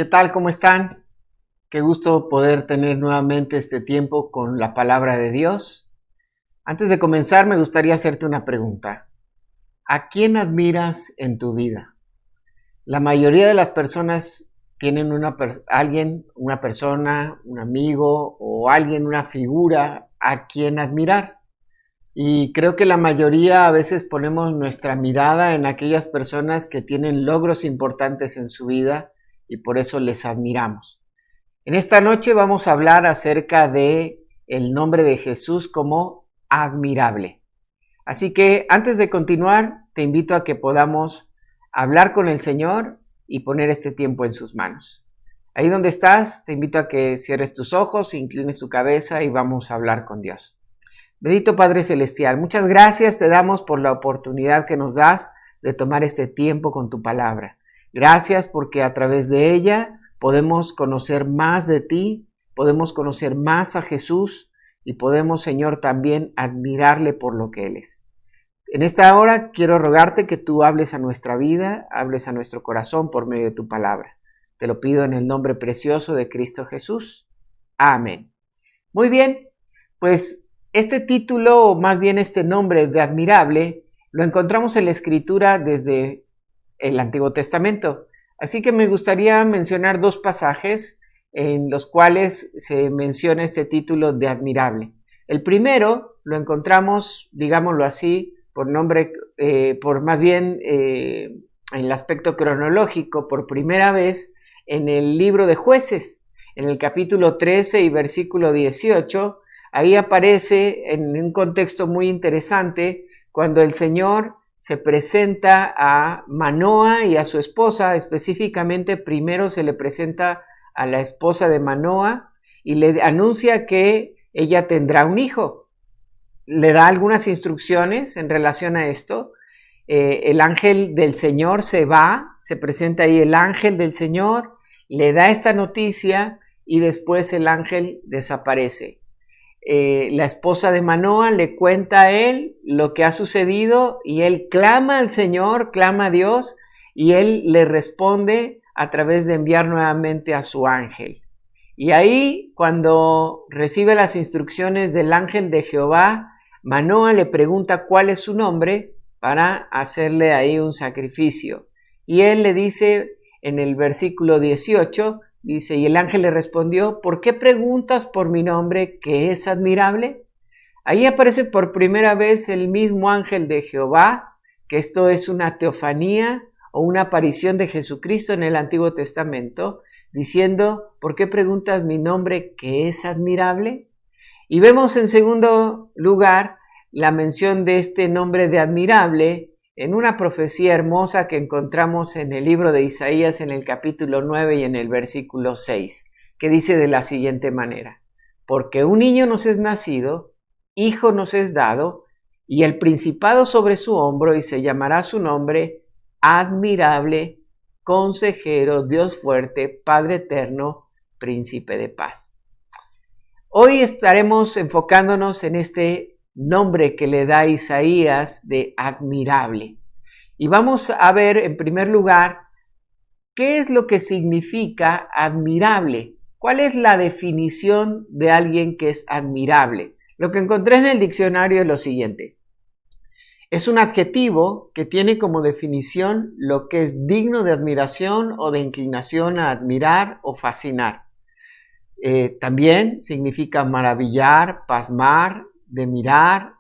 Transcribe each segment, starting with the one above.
¿Qué tal? ¿Cómo están? Qué gusto poder tener nuevamente este tiempo con la palabra de Dios. Antes de comenzar, me gustaría hacerte una pregunta. ¿A quién admiras en tu vida? La mayoría de las personas tienen una persona, un amigo o alguien, una figura a quien admirar. Y creo que la mayoría a veces ponemos nuestra mirada en aquellas personas que tienen logros importantes en su vida y por eso les admiramos. En esta noche vamos a hablar acerca de el nombre de Jesús como admirable. Así que antes de continuar, te invito a que podamos hablar con el Señor y poner este tiempo en sus manos. Ahí donde estás, te invito a que cierres tus ojos, inclines tu cabeza y vamos a hablar con Dios. Bendito Padre Celestial, muchas gracias te damos por la oportunidad que nos das de tomar este tiempo con tu palabra. Gracias porque a través de ella podemos conocer más de ti, podemos conocer más a Jesús y podemos, Señor, también admirarle por lo que Él es. En esta hora quiero rogarte que tú hables a nuestra vida, hables a nuestro corazón por medio de tu palabra. Te lo pido en el nombre precioso de Cristo Jesús. Amén. Muy bien, pues este título, o más bien este nombre de admirable, lo encontramos en la Escritura desde el Antiguo Testamento. Así que me gustaría mencionar dos pasajes en los cuales se menciona este título de admirable. El primero lo encontramos, digámoslo así, en el aspecto cronológico, por primera vez en el libro de Jueces, en el capítulo 13 y versículo 18. Ahí aparece en un contexto muy interesante cuando el Señor se presenta a Manoa y a su esposa. Específicamente primero se le presenta a la esposa de Manoa y le anuncia que ella tendrá un hijo. Le da algunas instrucciones en relación a esto. El ángel del Señor se presenta ahí el ángel del Señor, le da esta noticia y después el ángel desaparece. La esposa de Manoa le cuenta a él lo que ha sucedido y él clama al Señor, clama a Dios y él le responde a través de enviar nuevamente a su ángel. Y ahí, cuando recibe las instrucciones del ángel de Jehová, Manoa le pregunta cuál es su nombre para hacerle ahí un sacrificio. Y él le dice en el versículo 18, dice, y el ángel le respondió, ¿por qué preguntas por mi nombre que es admirable? Ahí aparece por primera vez el mismo ángel de Jehová, que esto es una teofanía o una aparición de Jesucristo en el Antiguo Testamento, diciendo, ¿por qué preguntas mi nombre que es admirable? Y vemos en segundo lugar la mención de este nombre de admirable en una profecía hermosa que encontramos en el libro de Isaías en el capítulo 9 y en el versículo 6, que dice de la siguiente manera, porque un niño nos es nacido, hijo nos es dado, y el principado sobre su hombro, y se llamará su nombre admirable, consejero, Dios fuerte, Padre eterno, príncipe de paz. Hoy estaremos enfocándonos en este nombre que le da Isaías de admirable. Y vamos a ver en primer lugar qué es lo que significa admirable. ¿Cuál es la definición de alguien que es admirable? Lo que encontré en el diccionario es lo siguiente. Es un adjetivo que tiene como definición lo que es digno de admiración o de inclinación a admirar o fascinar. También significa maravillar, pasmar, de mirar,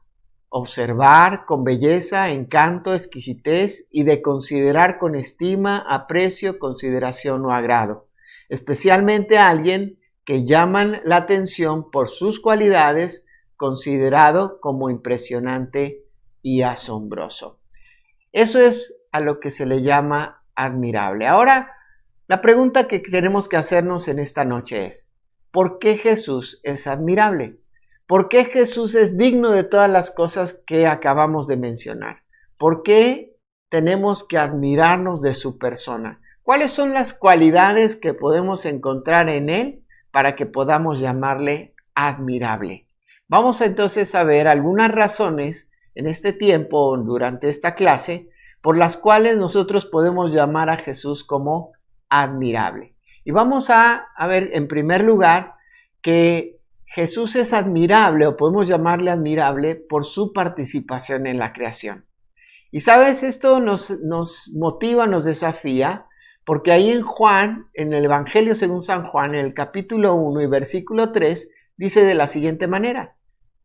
observar con belleza, encanto, exquisitez y de considerar con estima, aprecio, consideración o agrado. Especialmente a alguien que llaman la atención por sus cualidades, considerado como impresionante y asombroso. Eso es a lo que se le llama admirable. Ahora, la pregunta que tenemos que hacernos en esta noche es, ¿por qué Jesús es admirable? ¿Por qué Jesús es digno de todas las cosas que acabamos de mencionar? ¿Por qué tenemos que admirarnos de su persona? ¿Cuáles son las cualidades que podemos encontrar en Él para que podamos llamarle admirable? Vamos entonces a ver algunas razones en este tiempo, durante esta clase, por las cuales nosotros podemos llamar a Jesús como admirable. Y vamos a ver en primer lugar que Jesús es admirable, o podemos llamarle admirable, por su participación en la creación. Y sabes, esto nos motiva, nos desafía, porque ahí en Juan, en el Evangelio según San Juan, en el capítulo 1 y versículo 3, dice de la siguiente manera: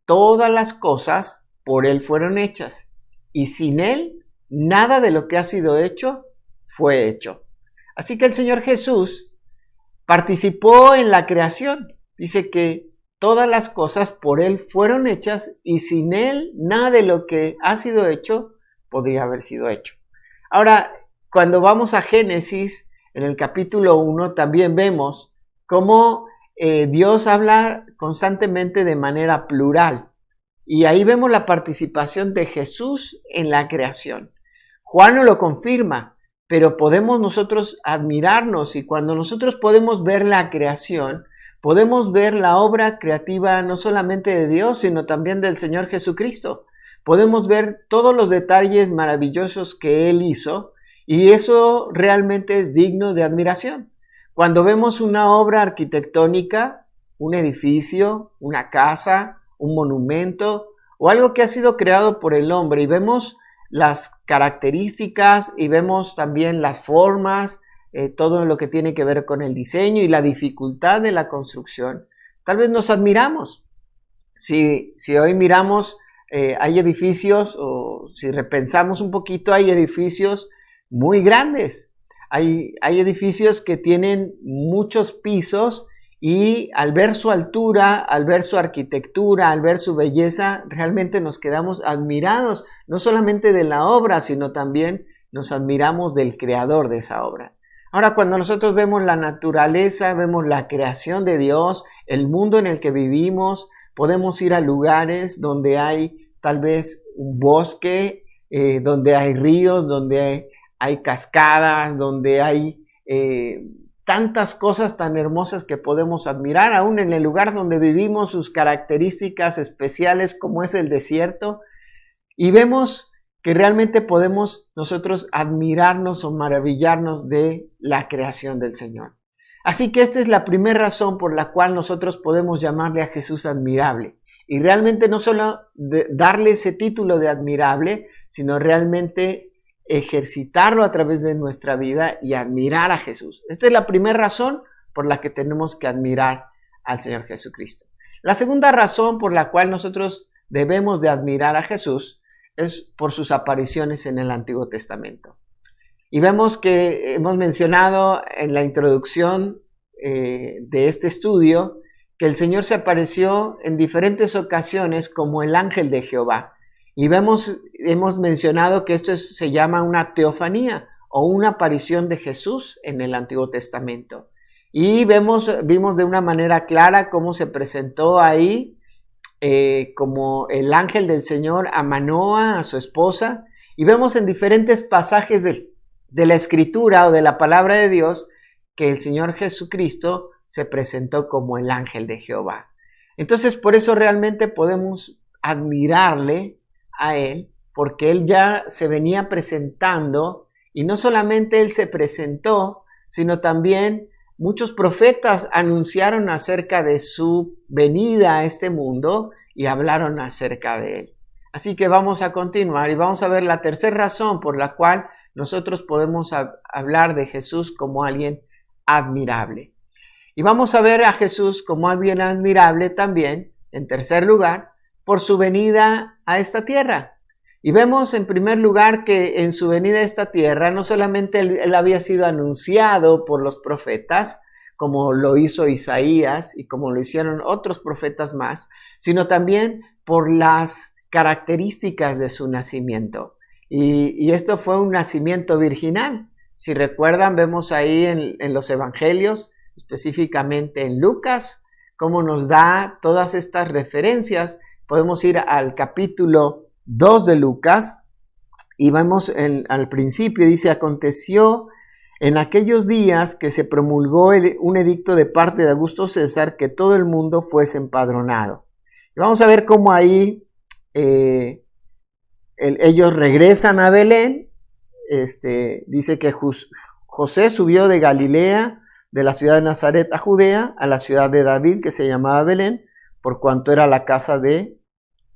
todas las cosas por Él fueron hechas, y sin Él nada de lo que ha sido hecho fue hecho. Así que el Señor Jesús participó en la creación. Dice que todas las cosas por Él fueron hechas, y sin Él nada de lo que ha sido hecho podría haber sido hecho. Ahora, cuando vamos a Génesis, en el capítulo 1, también vemos cómo Dios habla constantemente de manera plural. Y ahí vemos la participación de Jesús en la creación. Juan no lo confirma, pero podemos nosotros admirarnos, y cuando nosotros podemos ver la creación, podemos ver la obra creativa no solamente de Dios, sino también del Señor Jesucristo. Podemos ver todos los detalles maravillosos que Él hizo, y eso realmente es digno de admiración. Cuando vemos una obra arquitectónica, un edificio, una casa, un monumento o algo que ha sido creado por el hombre, y vemos las características y vemos también las formas, todo lo que tiene que ver con el diseño y la dificultad de la construcción, tal vez nos admiramos. Si hoy miramos, hay edificios, o si repensamos un poquito, hay edificios muy grandes. Hay edificios que tienen muchos pisos, y al ver su altura, al ver su arquitectura, al ver su belleza, realmente nos quedamos admirados, no solamente de la obra, sino también nos admiramos del creador de esa obra. Ahora, cuando nosotros vemos la naturaleza, vemos la creación de Dios, el mundo en el que vivimos, podemos ir a lugares donde hay tal vez un bosque, donde hay ríos, donde hay cascadas, donde hay tantas cosas tan hermosas que podemos admirar, aún en el lugar donde vivimos, sus características especiales como es el desierto, y vemos que realmente podemos nosotros admirarnos o maravillarnos de la creación del Señor. Así que esta es la primera razón por la cual nosotros podemos llamarle a Jesús admirable, y realmente no solo darle ese título de admirable, sino realmente ejercitarlo a través de nuestra vida y admirar a Jesús. Esta es la primera razón por la que tenemos que admirar al Señor Jesucristo. La segunda razón por la cual nosotros debemos de admirar a Jesús es por sus apariciones en el Antiguo Testamento. Y vemos que hemos mencionado en la introducción de este estudio que el Señor se apareció en diferentes ocasiones como el ángel de Jehová. Y hemos mencionado que esto se llama una teofanía o una aparición de Jesús en el Antiguo Testamento. Y vimos de una manera clara cómo se presentó ahí como el ángel del Señor a Manoa, a su esposa. Y vemos en diferentes pasajes de la Escritura o de la palabra de Dios que el Señor Jesucristo se presentó como el ángel de Jehová. Entonces, por eso realmente podemos admirarle a Él, porque Él ya se venía presentando, y no solamente Él se presentó, sino también muchos profetas anunciaron acerca de su venida a este mundo y hablaron acerca de Él. Así que vamos a continuar y vamos a ver la tercera razón por la cual nosotros podemos hablar de Jesús como alguien admirable. Y vamos a ver a Jesús como alguien admirable también, en tercer lugar, por su venida a esta tierra. Y vemos en primer lugar que en su venida a esta tierra no solamente él había sido anunciado por los profetas, como lo hizo Isaías y como lo hicieron otros profetas más, sino también por las características de su nacimiento. Y esto fue un nacimiento virginal. Si recuerdan, vemos ahí en los evangelios, específicamente en Lucas, cómo nos da todas estas referencias. Podemos ir al capítulo 2 de Lucas y vemos al principio, dice: aconteció en aquellos días que se promulgó un edicto de parte de Augusto César que todo el mundo fuese empadronado. Y vamos a ver cómo ahí ellos regresan a Belén. Dice que José subió de Galilea, de la ciudad de Nazaret a Judea, a la ciudad de David, que se llamaba Belén, por cuanto era la casa de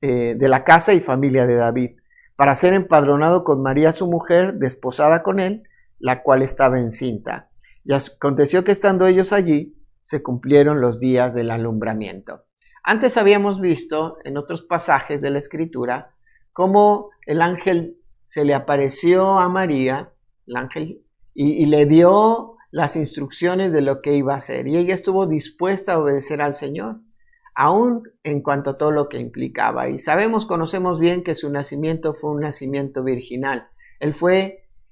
la casa y familia de David, para ser empadronado con María su mujer, desposada con él, la cual estaba encinta. Y aconteció que estando ellos allí, se cumplieron los días del alumbramiento. Antes habíamos visto en otros pasajes de la Escritura cómo el ángel se le apareció a María, el ángel, y le dio las instrucciones de lo que iba a hacer. Y ella estuvo dispuesta a obedecer al Señor, aún en cuanto a todo lo que implicaba. Y conocemos bien que su nacimiento fue un nacimiento virginal.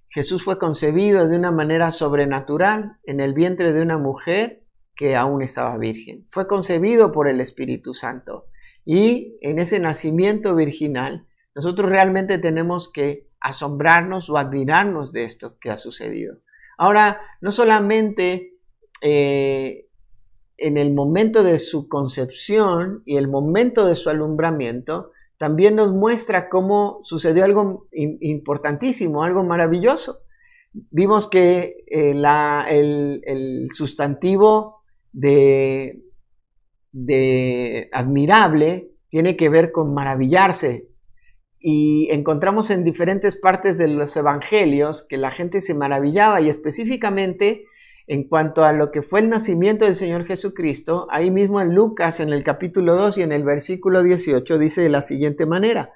Jesús fue concebido de una manera sobrenatural en el vientre de una mujer que aún estaba virgen. Fue concebido por el Espíritu Santo. Y en ese nacimiento virginal, nosotros realmente tenemos que asombrarnos o admirarnos de esto que ha sucedido. Ahora, no solamente en el momento de su concepción y el momento de su alumbramiento, también nos muestra cómo sucedió algo importantísimo, algo maravilloso. Vimos que el sustantivo de admirable tiene que ver con maravillarse. Y encontramos en diferentes partes de los evangelios que la gente se maravillaba, y específicamente en cuanto a lo que fue el nacimiento del Señor Jesucristo, ahí mismo en Lucas, en el capítulo 2 y en el versículo 18, dice de la siguiente manera.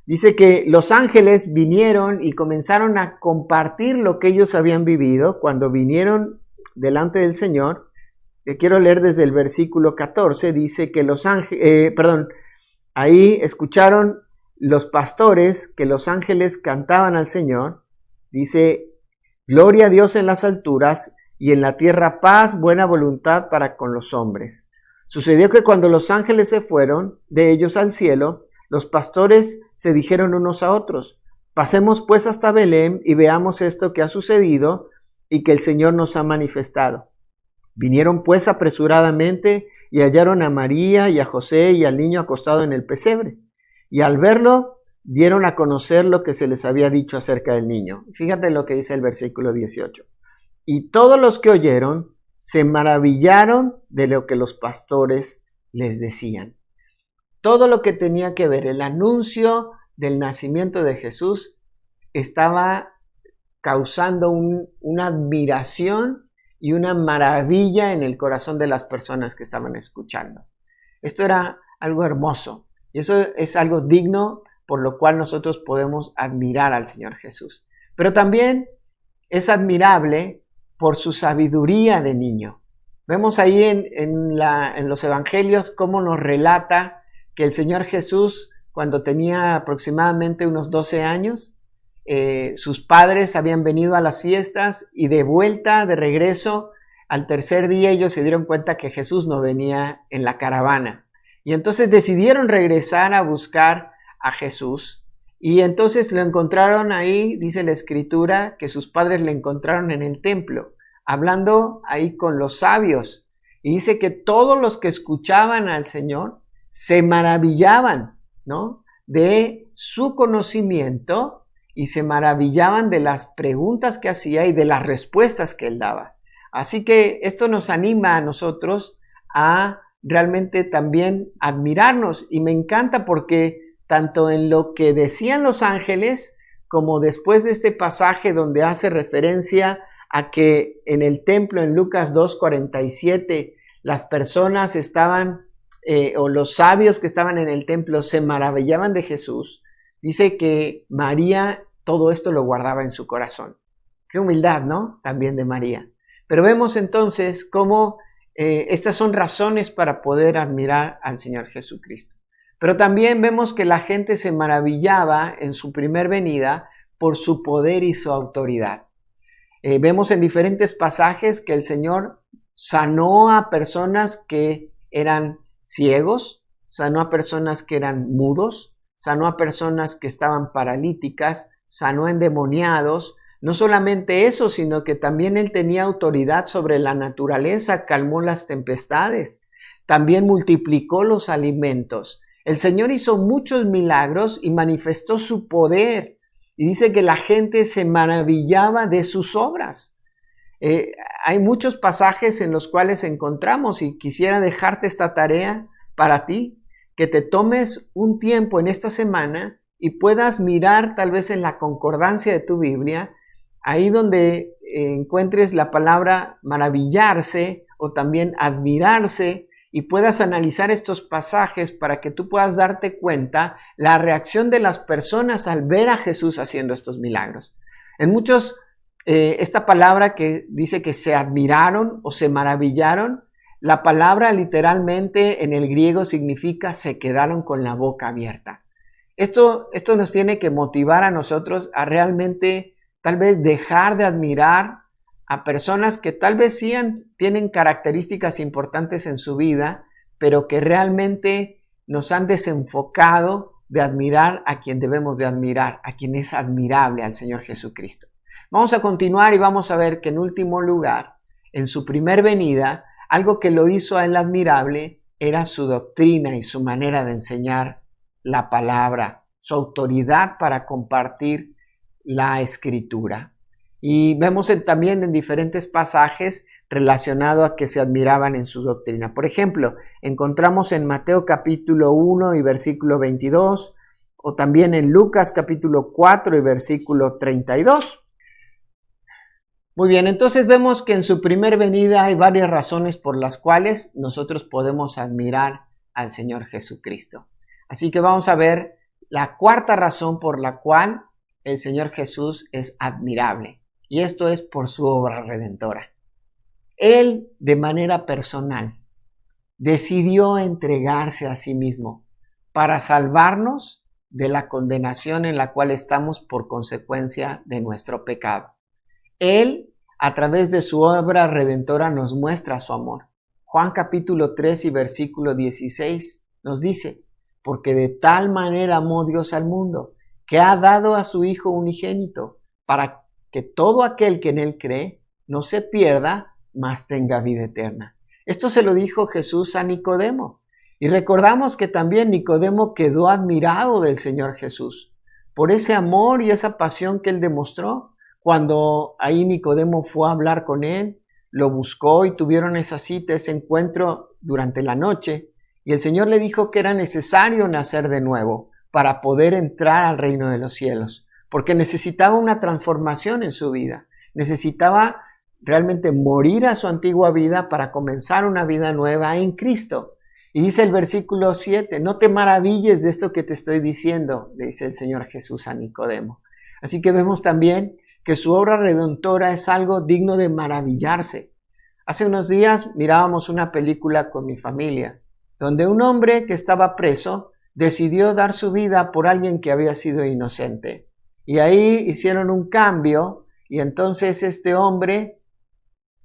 Dice que los ángeles vinieron y comenzaron a compartir lo que ellos habían vivido cuando vinieron delante del Señor. Quiero leer desde el versículo 14, dice que ahí escucharon los pastores que los ángeles cantaban al Señor. Dice, gloria a Dios en las alturas y en la tierra paz, buena voluntad para con los hombres. Sucedió que cuando los ángeles se fueron de ellos al cielo, los pastores se dijeron unos a otros, pasemos pues hasta Belén y veamos esto que ha sucedido y que el Señor nos ha manifestado. Vinieron pues apresuradamente y hallaron a María y a José y al niño acostado en el pesebre. Y al verlo, dieron a conocer lo que se les había dicho acerca del niño. Fíjate lo que dice el versículo 18. Y todos los que oyeron se maravillaron de lo que los pastores les decían. Todo lo que tenía que ver el anuncio del nacimiento de Jesús estaba causando una admiración y una maravilla en el corazón de las personas que estaban escuchando. Esto era algo hermoso y eso es algo digno por lo cual nosotros podemos admirar al Señor Jesús. Pero también es admirable por su sabiduría de niño. Vemos ahí en los evangelios cómo nos relata que el Señor Jesús, cuando tenía aproximadamente unos 12 años, sus padres habían venido a las fiestas y de regreso, al tercer día ellos se dieron cuenta que Jesús no venía en la caravana. Y entonces decidieron regresar a buscar a Jesús. Y entonces lo encontraron ahí, dice la Escritura, que sus padres le encontraron en el templo, hablando ahí con los sabios. Y dice que todos los que escuchaban al Señor se maravillaban, ¿no?, de su conocimiento y se maravillaban de las preguntas que hacía y de las respuestas que él daba. Así que esto nos anima a nosotros a realmente también admirarnos. Y me encanta porque tanto en lo que decían los ángeles, como después de este pasaje donde hace referencia a que en el templo, en Lucas 2:47, las personas estaban, o los sabios que estaban en el templo se maravillaban de Jesús. Dice que María todo esto lo guardaba en su corazón. Qué humildad, ¿no? También de María. Pero vemos entonces cómo estas son razones para poder admirar al Señor Jesucristo. Pero también vemos que la gente se maravillaba en su primer venida por su poder y su autoridad. Vemos en diferentes pasajes que el Señor sanó a personas que eran ciegos, sanó a personas que eran mudos, sanó a personas que estaban paralíticas, sanó endemoniados. No solamente eso, sino que también él tenía autoridad sobre la naturaleza, calmó las tempestades, también multiplicó los alimentos. El Señor hizo muchos milagros y manifestó su poder. Y dice que la gente se maravillaba de sus obras. hay muchos pasajes en los cuales encontramos, y quisiera dejarte esta tarea para ti, que te tomes un tiempo en esta semana y puedas mirar tal vez en la concordancia de tu Biblia, ahí donde encuentres la palabra maravillarse o también admirarse, y puedas analizar estos pasajes para que tú puedas darte cuenta la reacción de las personas al ver a Jesús haciendo estos milagros. En muchos, esta palabra que dice que se admiraron o se maravillaron, la palabra literalmente en el griego significa se quedaron con la boca abierta. Esto nos tiene que motivar a nosotros a realmente tal vez dejar de admirar a personas que tal vez sí tienen características importantes en su vida, pero que realmente nos han desenfocado de admirar a quien debemos de admirar, a quien es admirable, al Señor Jesucristo. Vamos a continuar y vamos a ver que en último lugar, en su primer venida, algo que lo hizo a él admirable era su doctrina y su manera de enseñar la palabra, su autoridad para compartir la Escritura. Y vemos también en diferentes pasajes relacionado a que se admiraban en su doctrina. Por ejemplo, encontramos en Mateo capítulo 1 y versículo 22, o también en Lucas capítulo 4 y versículo 32. Muy bien, entonces vemos que en su primer venida hay varias razones por las cuales nosotros podemos admirar al Señor Jesucristo. Así que vamos a ver la cuarta razón por la cual el Señor Jesús es admirable. Y esto es por su obra redentora. Él, de manera personal, decidió entregarse a sí mismo para salvarnos de la condenación en la cual estamos por consecuencia de nuestro pecado. Él, a través de su obra redentora, nos muestra su amor. Juan capítulo 3 y versículo 16 nos dice, porque de tal manera amó Dios al mundo, que ha dado a su Hijo unigénito, para que todo aquel que en él cree no se pierda, mas tenga vida eterna. Esto se lo dijo Jesús a Nicodemo. Y recordamos que también Nicodemo quedó admirado del Señor Jesús por ese amor y esa pasión que él demostró. Cuando ahí Nicodemo fue a hablar con él, lo buscó y tuvieron esa cita, ese encuentro durante la noche. Y el Señor le dijo que era necesario nacer de nuevo para poder entrar al reino de los cielos, porque necesitaba una transformación en su vida. Necesitaba realmente morir a su antigua vida para comenzar una vida nueva en Cristo. Y dice el versículo 7, no te maravilles de esto que te estoy diciendo, le dice el Señor Jesús a Nicodemo. Así que vemos también que su obra redentora es algo digno de maravillarse. Hace unos días mirábamos una película con mi familia, donde un hombre que estaba preso decidió dar su vida por alguien que había sido inocente. Y ahí hicieron un cambio y entonces este hombre,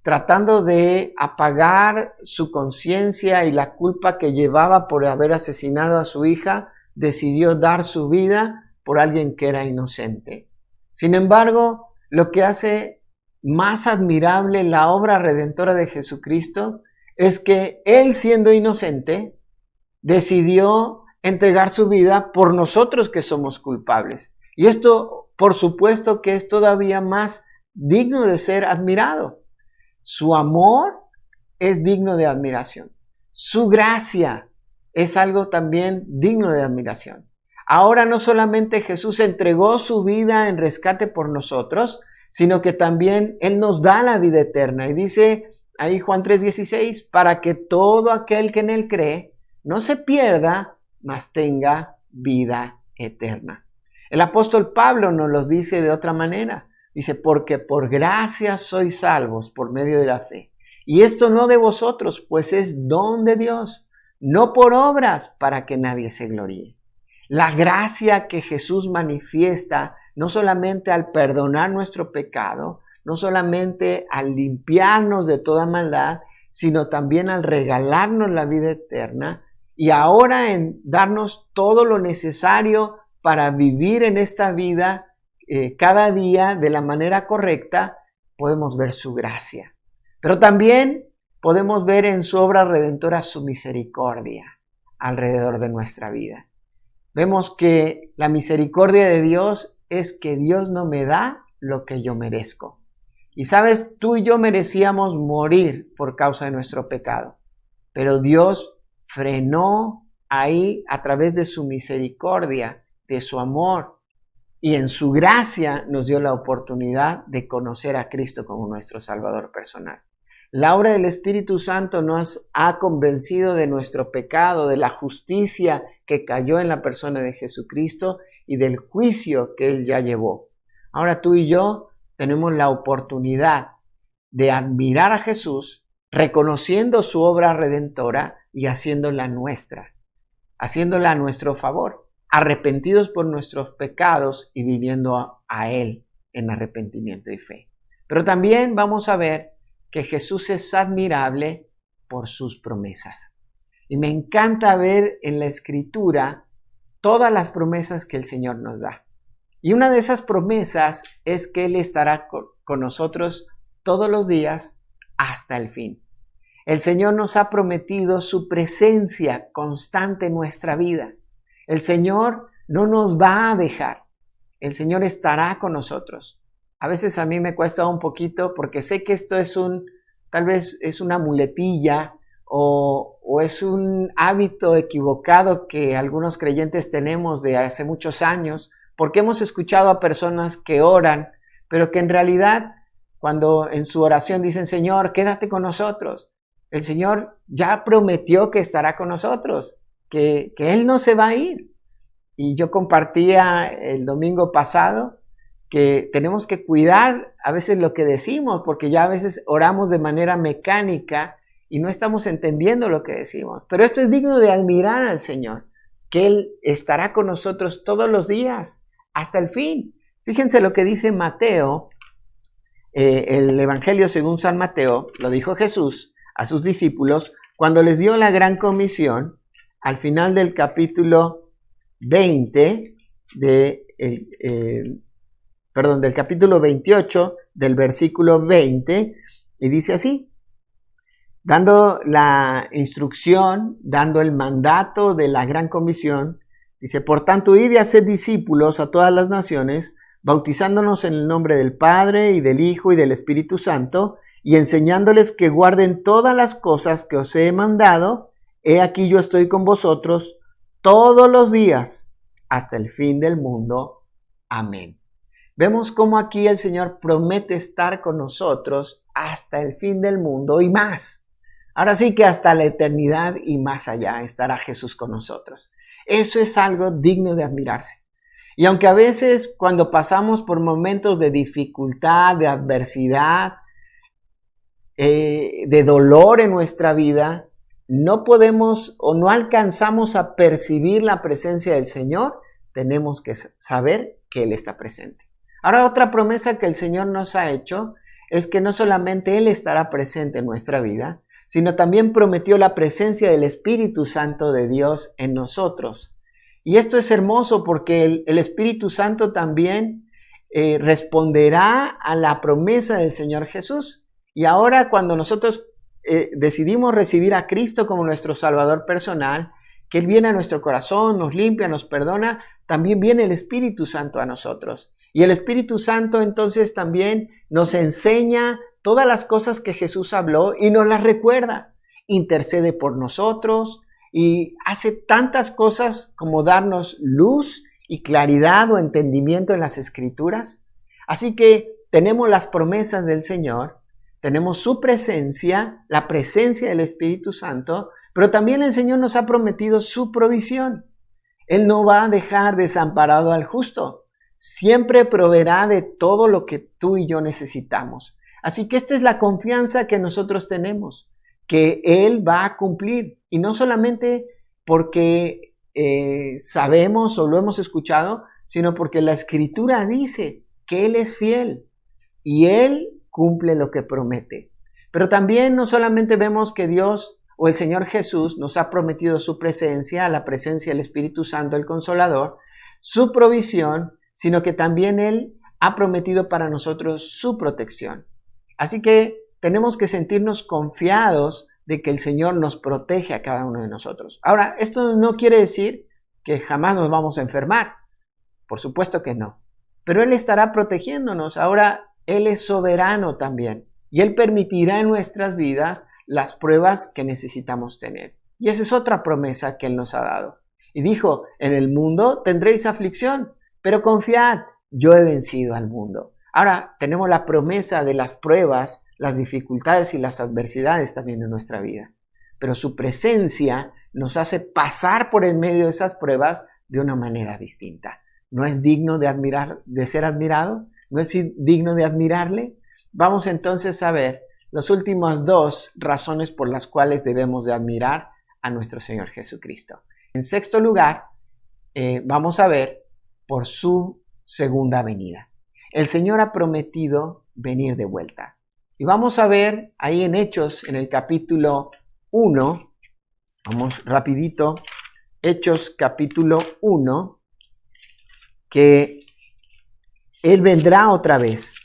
tratando de apagar su conciencia y la culpa que llevaba por haber asesinado a su hija, decidió dar su vida por alguien que era inocente. Sin embargo, lo que hace más admirable la obra redentora de Jesucristo es que él, siendo inocente, decidió entregar su vida por nosotros que somos culpables. Y esto, por supuesto, que es todavía más digno de ser admirado. Su amor es digno de admiración. Su gracia es algo también digno de admiración. Ahora no solamente Jesús entregó su vida en rescate por nosotros, sino que también Él nos da la vida eterna. Y dice ahí Juan 3:16, para que todo aquel que en Él cree no se pierda, mas tenga vida eterna. El apóstol Pablo nos lo dice de otra manera. Dice, porque por gracia sois salvos por medio de la fe. Y esto no de vosotros, pues es don de Dios, no por obras para que nadie se gloríe. La gracia que Jesús manifiesta, no solamente al perdonar nuestro pecado, no solamente al limpiarnos de toda maldad, sino también al regalarnos la vida eterna y ahora en darnos todo lo necesario para vivir en esta vida cada día de la manera correcta, podemos ver su gracia. Pero también podemos ver en su obra redentora su misericordia alrededor de nuestra vida. Vemos que la misericordia de Dios es que Dios no me da lo que yo merezco. Y sabes, tú y yo merecíamos morir por causa de nuestro pecado, pero Dios frenó ahí a través de su misericordia, de su amor, y en su gracia nos dio la oportunidad de conocer a Cristo como nuestro Salvador personal. La obra del Espíritu Santo nos ha convencido de nuestro pecado, de la justicia que cayó en la persona de Jesucristo y del juicio que Él ya llevó. Ahora tú y yo tenemos la oportunidad de admirar a Jesús, reconociendo su obra redentora y haciéndola nuestra, haciéndola a nuestro favor, arrepentidos por nuestros pecados y viniendo a Él en arrepentimiento y fe. Pero también vamos a ver que Jesús es admirable por sus promesas. Y me encanta ver en la Escritura todas las promesas que el Señor nos da. Y una de esas promesas es que Él estará con nosotros todos los días hasta el fin. El Señor nos ha prometido su presencia constante en nuestra vida. El Señor no nos va a dejar. El Señor estará con nosotros. A veces a mí me cuesta un poquito porque sé que esto es tal vez es una muletilla o es un hábito equivocado que algunos creyentes tenemos de hace muchos años, porque hemos escuchado a personas que oran, pero que en realidad cuando en su oración dicen, Señor, quédate con nosotros, el Señor ya prometió que estará con nosotros, que Él no se va a ir. Y yo compartía el domingo pasado que tenemos que cuidar a veces lo que decimos, porque ya a veces oramos de manera mecánica y no estamos entendiendo lo que decimos. Pero esto es digno de admirar al Señor, que Él estará con nosotros todos los días, hasta el fin. Fíjense lo que dice Mateo, el Evangelio según San Mateo, lo dijo Jesús a sus discípulos cuando les dio la gran comisión, al final del capítulo 20 del capítulo 28 del versículo 20, y dice así, dando la instrucción, dando el mandato de la gran comisión, dice, por tanto, id y haced discípulos a todas las naciones, bautizándonos en el nombre del Padre y del Hijo y del Espíritu Santo, y enseñándoles que guarden todas las cosas que os he mandado. He aquí yo estoy con vosotros todos los días hasta el fin del mundo. Amén. Vemos cómo aquí el Señor promete estar con nosotros hasta el fin del mundo y más. Ahora sí que hasta la eternidad y más allá estará Jesús con nosotros. Eso es algo digno de admirarse. Y aunque a veces cuando pasamos por momentos de dificultad, de adversidad, de dolor en nuestra vida, no podemos o no alcanzamos a percibir la presencia del Señor, tenemos que saber que Él está presente. Ahora, otra promesa que el Señor nos ha hecho es que no solamente Él estará presente en nuestra vida, sino también prometió la presencia del Espíritu Santo de Dios en nosotros. Y esto es hermoso porque el Espíritu Santo también responderá a la promesa del Señor Jesús. Y ahora cuando nosotros decidimos recibir a Cristo como nuestro Salvador personal, que Él viene a nuestro corazón, nos limpia, nos perdona, también viene el Espíritu Santo a nosotros. Y el Espíritu Santo entonces también nos enseña todas las cosas que Jesús habló y nos las recuerda. Intercede por nosotros y hace tantas cosas como darnos luz y claridad o entendimiento en las Escrituras. Así que tenemos las promesas del Señor, tenemos su presencia, la presencia del Espíritu Santo, pero también el Señor nos ha prometido su provisión. Él no va a dejar desamparado al justo. Siempre proveerá de todo lo que tú y yo necesitamos. Así que esta es la confianza que nosotros tenemos, que Él va a cumplir. Y no solamente porque sabemos o lo hemos escuchado, sino porque la Escritura dice que Él es fiel y Él cumple lo que promete. Pero también no solamente vemos que Dios o el Señor Jesús nos ha prometido su presencia, la presencia del Espíritu Santo, el Consolador, su provisión, sino que también Él ha prometido para nosotros su protección. Así que tenemos que sentirnos confiados de que el Señor nos protege a cada uno de nosotros. Ahora, esto no quiere decir que jamás nos vamos a enfermar. Por supuesto que no. Pero Él estará protegiéndonos. Ahora, Él es soberano también y Él permitirá en nuestras vidas las pruebas que necesitamos tener. Y esa es otra promesa que Él nos ha dado. Y dijo, en el mundo tendréis aflicción, pero confiad, yo he vencido al mundo. Ahora tenemos la promesa de las pruebas, las dificultades y las adversidades también en nuestra vida. Pero su presencia nos hace pasar por en medio de esas pruebas de una manera distinta. ¿No es digno de ser admirado? ¿No es digno de admirarle? Vamos entonces a ver las últimas dos razones por las cuales debemos de admirar a nuestro Señor Jesucristo. En sexto lugar, vamos a ver por su segunda venida. El Señor ha prometido venir de vuelta. Y vamos a ver ahí en Hechos, en el capítulo 1, vamos rapidito, Hechos capítulo 1, que Él vendrá otra vez.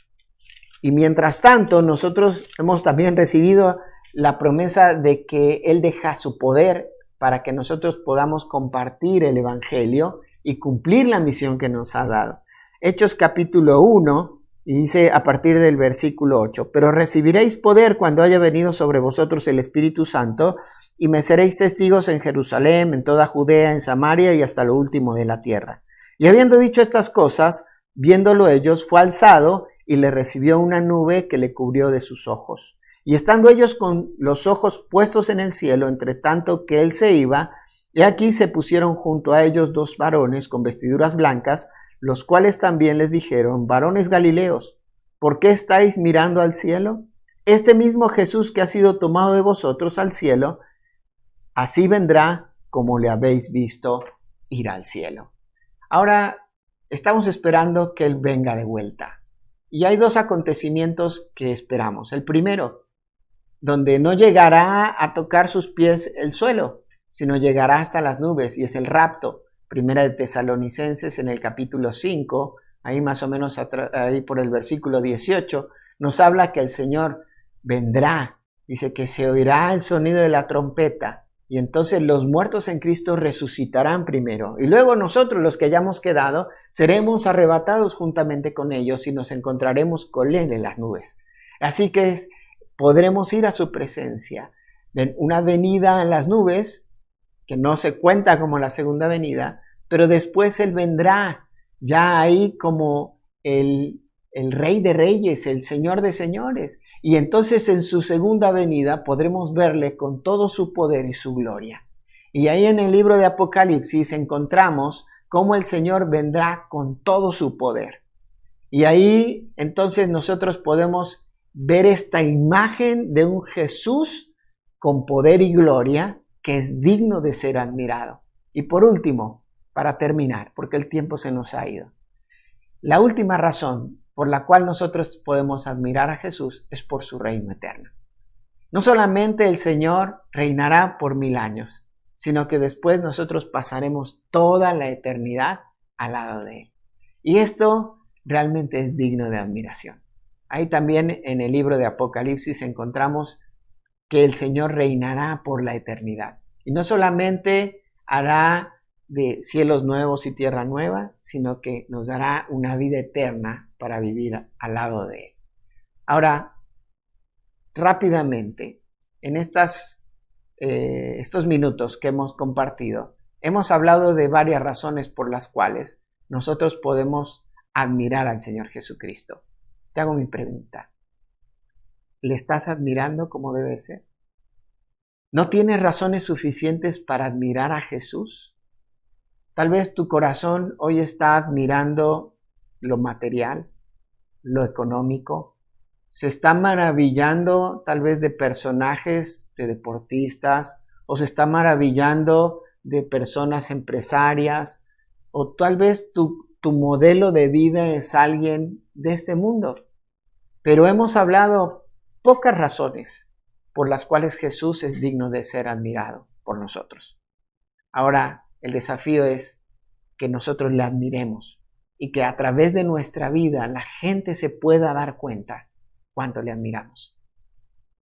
Y mientras tanto, nosotros hemos también recibido la promesa de que Él deja su poder para que nosotros podamos compartir el Evangelio y cumplir la misión que nos ha dado. Hechos capítulo 1, y dice a partir del versículo 8, pero recibiréis poder cuando haya venido sobre vosotros el Espíritu Santo, y me seréis testigos en Jerusalén, en toda Judea, en Samaria y hasta lo último de la tierra. Y habiendo dicho estas cosas, viéndolo ellos, fue alzado y le recibió una nube que le cubrió de sus ojos. Y estando ellos con los ojos puestos en el cielo, entre tanto que él se iba, he aquí se pusieron junto a ellos dos varones con vestiduras blancas, los cuales también les dijeron, varones Galileos, ¿por qué estáis mirando al cielo? Este mismo Jesús que ha sido tomado de vosotros al cielo, así vendrá como le habéis visto ir al cielo. Ahora estamos esperando que Él venga de vuelta. Y hay dos acontecimientos que esperamos. El primero, donde no llegará a tocar sus pies el suelo, sino llegará hasta las nubes, y es el rapto. Primera de Tesalonicenses en el capítulo 5, ahí más o menos ahí por el versículo 18, nos habla que el Señor vendrá. Dice que se oirá el sonido de la trompeta, y entonces los muertos en Cristo resucitarán primero. Y luego nosotros, los que hayamos quedado, seremos arrebatados juntamente con ellos y nos encontraremos con Él en las nubes. Así que podremos ir a su presencia. Una venida en las nubes, que no se cuenta como la segunda venida, pero después Él vendrá ya ahí como el Rey de Reyes, el Señor de Señores. Y entonces en su segunda venida podremos verle con todo su poder y su gloria. Y ahí en el libro de Apocalipsis encontramos cómo el Señor vendrá con todo su poder. Y ahí entonces nosotros podemos ver esta imagen de un Jesús con poder y gloria que es digno de ser admirado. Y por último, para terminar, porque el tiempo se nos ha ido, la última razón por la cual nosotros podemos admirar a Jesús es por su reino eterno. No solamente el Señor reinará por 1000 años, sino que después nosotros pasaremos toda la eternidad al lado de Él. Y esto realmente es digno de admiración. Ahí también en el libro de Apocalipsis encontramos que el Señor reinará por la eternidad. Y no solamente hará de cielos nuevos y tierra nueva, sino que nos dará una vida eterna para vivir al lado de Él. Ahora, rápidamente, en estos minutos que hemos compartido, hemos hablado de varias razones por las cuales nosotros podemos admirar al Señor Jesucristo. Te hago mi pregunta. ¿Le estás admirando como debe ser? ¿No tienes razones suficientes para admirar a Jesús? Tal vez tu corazón hoy está admirando lo material, lo económico. Se está maravillando tal vez de personajes, de deportistas, o se está maravillando de personas empresarias, o tal vez tu modelo de vida es alguien de este mundo. Pero hemos hablado pocas razones por las cuales Jesús es digno de ser admirado por nosotros. Ahora, el desafío es que nosotros le admiremos y que a través de nuestra vida la gente se pueda dar cuenta cuánto le admiramos.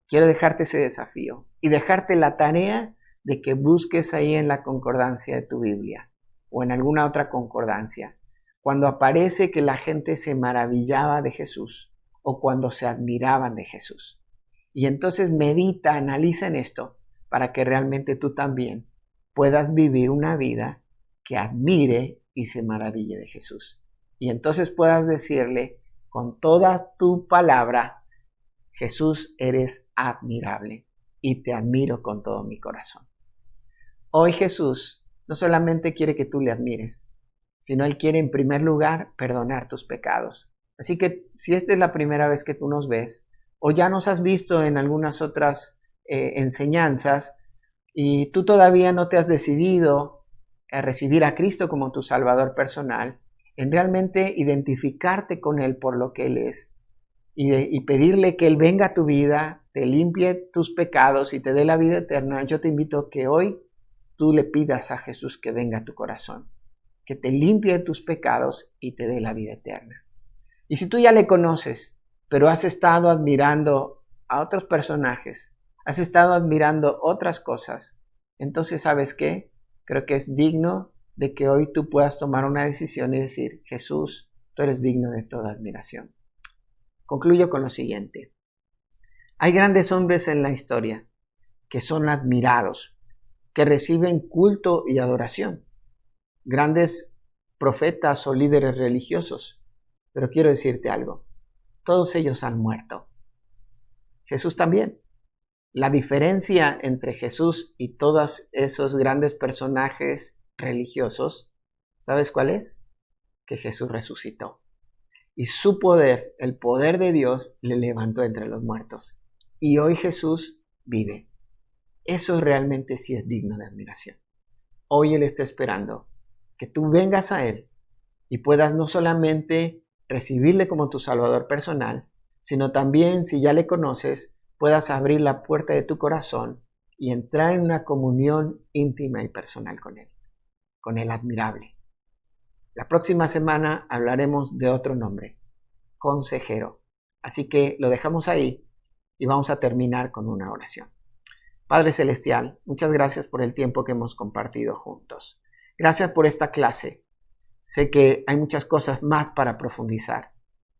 Quiero dejarte ese desafío y dejarte la tarea de que busques ahí en la concordancia de tu Biblia o en alguna otra concordancia, cuando aparece que la gente se maravillaba de Jesús o cuando se admiraban de Jesús. Y entonces medita, analiza en esto para que realmente tú también puedas vivir una vida que admire y se maraville de Jesús. Y entonces puedas decirle con toda tu palabra: Jesús, eres admirable y te admiro con todo mi corazón. Hoy Jesús no solamente quiere que tú le admires, sino Él quiere en primer lugar perdonar tus pecados. Así que si esta es la primera vez que tú nos ves, o ya nos has visto en algunas otras enseñanzas, y tú todavía no te has decidido a recibir a Cristo como tu Salvador personal, en realmente identificarte con Él por lo que Él es, y pedirle que Él venga a tu vida, te limpie tus pecados y te dé la vida eterna, yo te invito a que hoy tú le pidas a Jesús que venga a tu corazón, que te limpie tus pecados y te dé la vida eterna. Y si tú ya le conoces, pero has estado admirando a otros personajes, has estado admirando otras cosas, entonces ¿sabes qué? Creo que es digno de que hoy tú puedas tomar una decisión y decir: Jesús, tú eres digno de toda admiración. Concluyo con lo siguiente. Hay grandes hombres en la historia que son admirados, que reciben culto y adoración. Grandes profetas o líderes religiosos. Pero quiero decirte algo. Todos ellos han muerto. Jesús también. La diferencia entre Jesús y todos esos grandes personajes religiosos, ¿sabes cuál es? Que Jesús resucitó. Y su poder, el poder de Dios, le levantó entre los muertos. Y hoy Jesús vive. Eso realmente sí es digno de admiración. Hoy Él está esperando que tú vengas a Él y puedas no solamente recibirle como tu Salvador personal, sino también, si ya le conoces, puedas abrir la puerta de tu corazón y entrar en una comunión íntima y personal con Él admirable. La próxima semana hablaremos de otro nombre: Consejero. Así que lo dejamos ahí y vamos a terminar con una oración. Padre Celestial, muchas gracias por el tiempo que hemos compartido juntos. Gracias por esta clase. Sé que hay muchas cosas más para profundizar,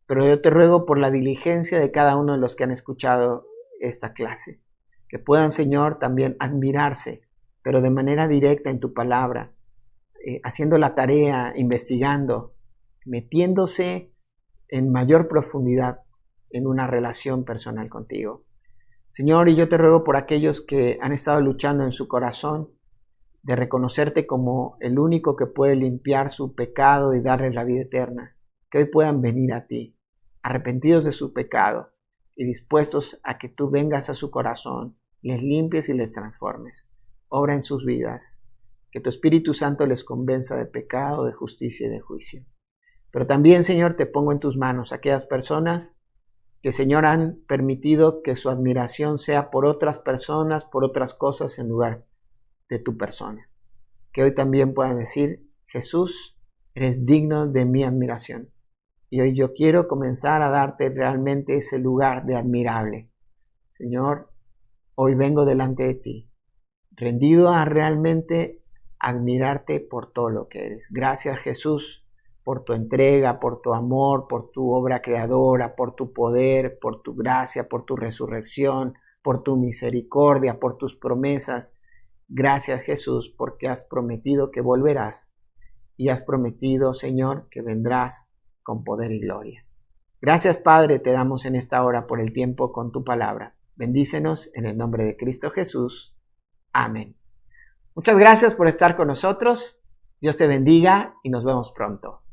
pero yo te ruego por la diligencia de cada uno de los que han escuchado esta clase, que puedan, Señor, también admirarse, pero de manera directa en tu palabra, haciendo la tarea, investigando, metiéndose en mayor profundidad en una relación personal contigo. Señor, y yo te ruego por aquellos que han estado luchando en su corazón de reconocerte como el único que puede limpiar su pecado y darles la vida eterna, que hoy puedan venir a ti, arrepentidos de su pecado y dispuestos a que tú vengas a su corazón, les limpies y les transformes. Obra en sus vidas, que tu Espíritu Santo les convenza de pecado, de justicia y de juicio. Pero también, Señor, te pongo en tus manos aquellas personas que, Señor, han permitido que su admiración sea por otras personas, por otras cosas, en lugar de tu persona. Que hoy también puedan decir: Jesús, eres digno de mi admiración. Y hoy yo quiero comenzar a darte realmente ese lugar de admirable. Señor, hoy vengo delante de ti, rendido a realmente admirarte por todo lo que eres. Gracias, Jesús, por tu entrega, por tu amor, por tu obra creadora, por tu poder, por tu gracia, por tu resurrección, por tu misericordia, por tus promesas. Gracias, Jesús, porque has prometido que volverás y has prometido, Señor, que vendrás con poder y gloria. Gracias, Padre, te damos en esta hora por el tiempo con tu palabra. Bendícenos en el nombre de Cristo Jesús. Amén. Muchas gracias por estar con nosotros. Dios te bendiga y nos vemos pronto.